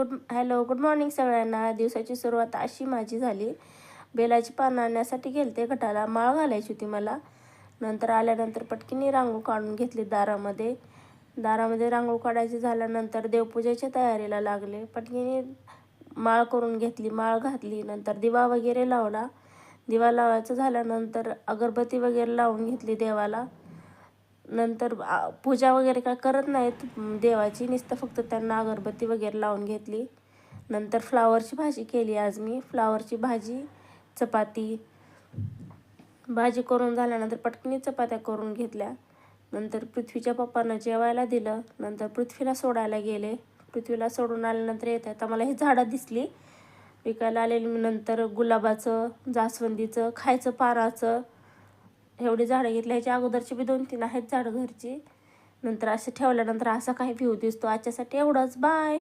Good morning सगळ्यांना. दिवसाची सुरुवात अशी माझी झाली. बेलाची पानं आणण्यासाठी गेलते गटाला, माळ घालायची होती मला. नंतर आल्यानंतर पटकीने रांगोळ काढून घेतली दारामध्ये रांगोळ काढायची झाल्यानंतर देवपूजेच्या तयारीला लागले. पटकीने माळ करून घेतली, माळ घातली. नंतर दिवा वगैरे लावला. दिवा लावायचं झाल्यानंतर अगरबत्ती वगैरे लावून घेतली देवाला. नंतर पूजा वगैरे काय करत नाहीत देवाची, नुसतं फक्त त्यांना अगरबत्ती वगैरे लावून घेतली. नंतर फ्लावरची भाजी केली आज मी. फ्लावरची भाजी, चपाती. भाजी करून झाल्यानंतर पटकनी चपात्या करून घेतल्या. नंतर पृथ्वीच्या पप्पांना जेवायला दिलं. नंतर पृथ्वीला सोडायला गेले. पृथ्वीला सोडून आल्यानंतर येतात मला ही झाडं दिसली विकायला आलेली. नंतर गुलाबाचं, जास्वंदीचं, खायचं पानाचं एवढी झाडं घेतली. ह्याच्या अगोदरची बी 2-3 आहेत झाडं घरची. नंतर असं ठेवल्यानंतर असा काही व्ह्यू दिसतो. आजच्यासाठी एवढंच. बाय.